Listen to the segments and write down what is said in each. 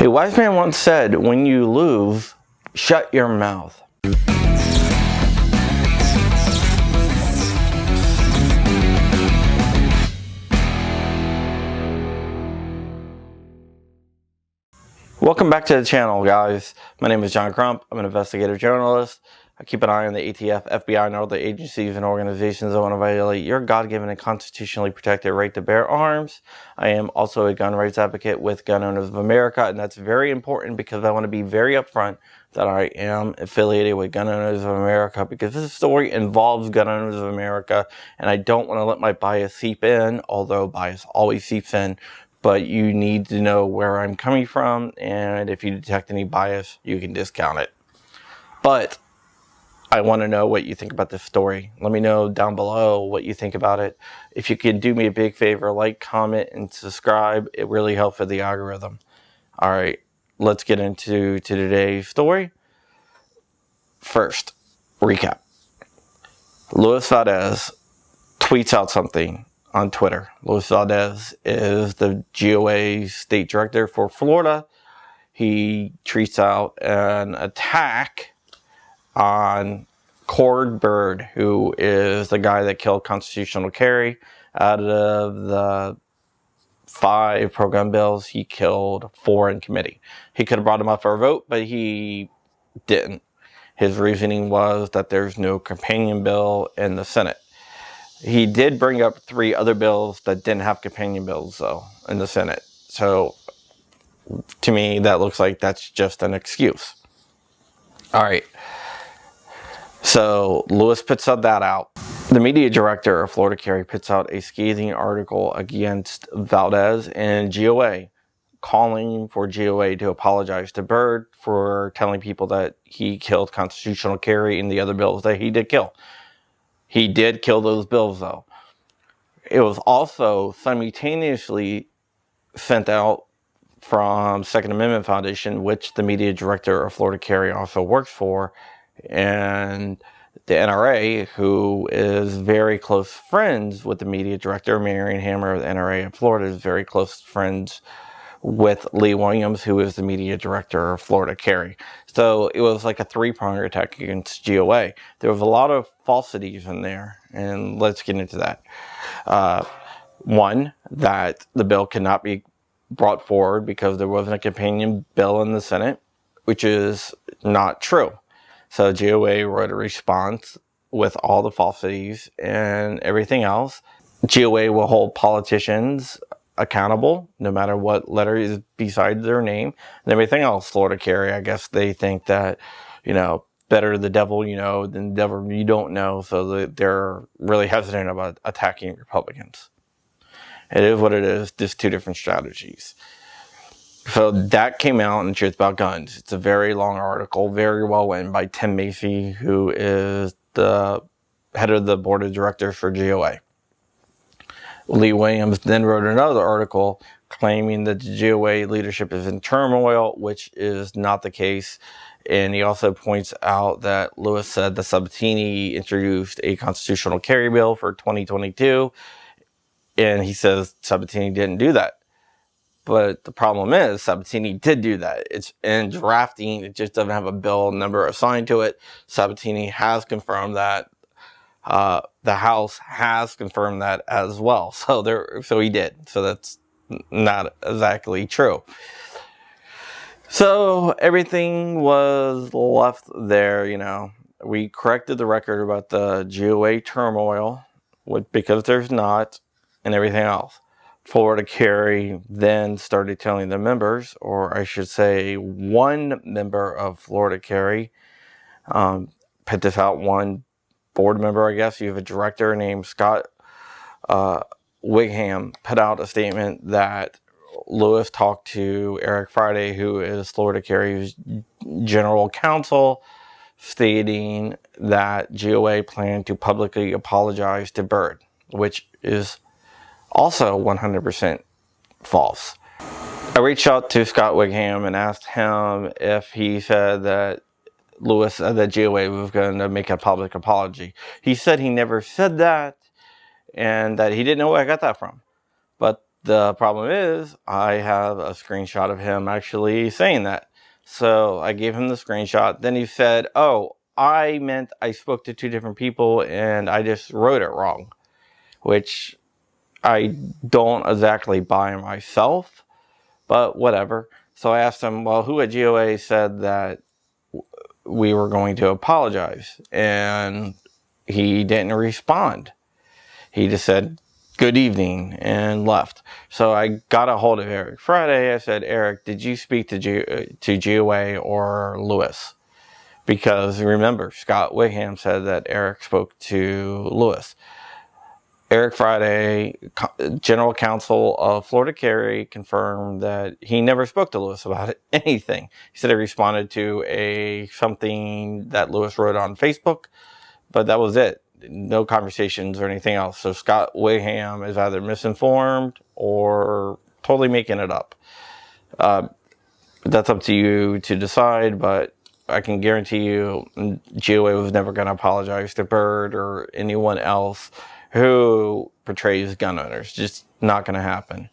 A wise man once said, when you lose, shut your mouth. Welcome back to the channel, guys. My name is John Crump. I'm an investigative journalist. I keep an eye on the ATF, FBI, and other agencies and organizations that want to violate your God-given and constitutionally protected right to bear arms. I am also a gun rights advocate with Gun Owners of America, and that's very important because I want to be very upfront that I am affiliated with Gun Owners of America because this story involves Gun Owners of America, and I don't want to let my bias seep in, although bias always seeps in. But you need to know where I'm coming from, and if you detect any bias, you can discount it. But I want to know what you think about this story. Let me know down below what you think about it. If you could do me a big favor, like, comment, and subscribe. It really helps with the algorithm. All right, let's get into today's story. First, recap. Luis Valdez tweets out something on Twitter. Luis Valdez is the GOA state director for Florida. He tweets out an attack on Cord Bird, who is the guy that killed constitutional carry. Out of the 5 pro-gun bills, he killed 4 in committee. He could have brought him up for a vote, but he didn't. His reasoning was that there's no companion bill in the Senate. He did bring up 3 other bills that didn't have companion bills, though, in the Senate. So, to me, that looks like that's just an excuse. All right. So, Lewis puts that out. The media director of Florida Carry puts out a scathing article against Valdez and GOA, calling for GOA to apologize to Byrd for telling people that he killed constitutional carry in the other bills that he did kill. He did kill those bills, though. It was also simultaneously sent out from Second Amendment Foundation, which the media director of Florida Carry also works for, and the NRA, who is very close friends with the media director. Marion Hammer of the NRA of Florida is very close friends with Lee Williams, who is the media director of Florida Carry. So it was like a 3-pronged attack against GOA. There was a lot of falsities in there, and let's get into that. One, that the bill cannot be brought forward because there wasn't a companion bill in the Senate, which is not true. So GOA wrote a response with all the falsities and everything else. GOA will hold politicians accountable, no matter what letter is beside their name and everything else. Florida Carry, I guess they think that, better the devil you know than the devil you don't know, so they're really hesitant about attacking Republicans. It is what it is, just 2 different strategies. So that came out, and it's about guns. It's a very long article, very well written by Tim Macy, who is the head of the board of directors for GOA. Lee Williams then wrote another article claiming that the GOA leadership is in turmoil, which is not the case. And he also points out that Lewis said that Sabatini introduced a constitutional carry bill for 2022. And he says Sabatini didn't do that. But the problem is Sabatini did do that. It's in drafting. It just doesn't have a bill number assigned to it. Sabatini has confirmed that. The House has confirmed that as well. So he did. So that's not exactly true. So everything was left there, We corrected the record about the GOA turmoil, because there's not, and everything else. Florida Carry then started telling the members, or I should say one member of Florida Carry, put this out, one board member, I guess. You have a director named Scott Wigham, put out a statement that Lewis talked to Eric Friday, who is Florida Carry's general counsel, stating that GOA planned to publicly apologize to Byrd, which is also 100% false. I reached out to Scott Wigham and asked him if he said that Lewis said that GOA was going to make a public apology. He said he never said that, and that he didn't know where I got that from. But The problem is I have a screenshot of him actually saying that. So I gave him the screenshot. Then he said, oh, I meant I spoke to two different people and I just wrote it wrong, which I don't exactly buy myself, but whatever. So I asked him, well, who at GOA said that we were going to apologize? And he didn't respond. He just said, good evening, and left. So I got a hold of Eric Friday. I said, Eric, did you speak to GOA or Lewis? Because remember, Scott Wigham said that Eric spoke to Lewis. Eric Friday, General Counsel of Florida Carry, confirmed that he never spoke to Lewis about anything. He said he responded to something that Lewis wrote on Facebook, but that was it. No conversations or anything else. So Scott Wigham is either misinformed or totally making it up. That's up to you to decide, but I can guarantee you GOA was never going to apologize to Bird or anyone else who portrays gun owners. Just not going to happen.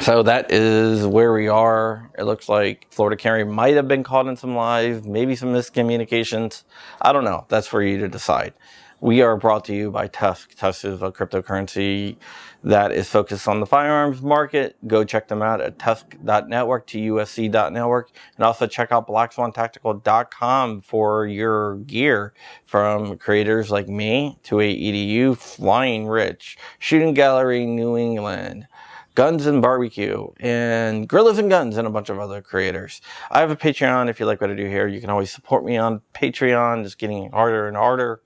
So that is where we are. It looks like Florida Carry might have been caught in some lies, maybe some miscommunications. I don't know. That's for you to decide. We are brought to you by Tusk. Tusk is a cryptocurrency that is focused on the firearms market. Go check them out at tusk.network, TUSC.network. And also check out blackswantactical.com for your gear from creators like me, 28EDU, Flying Rich, Shooting Gallery New England, Guns and Barbecue, and Gorillas and Guns, and a bunch of other creators. I have a Patreon. If you like what I do here, you can always support me on Patreon. It's getting harder and harder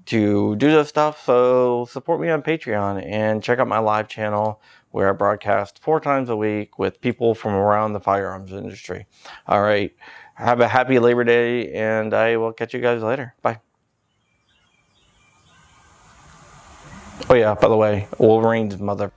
to do this stuff, so support me on Patreon and check out my live channel where I broadcast 4 times a week with people from around the firearms industry. All right, have a happy Labor Day, and I will catch you guys later. Bye. Oh yeah, by the way, Wolverine's mother...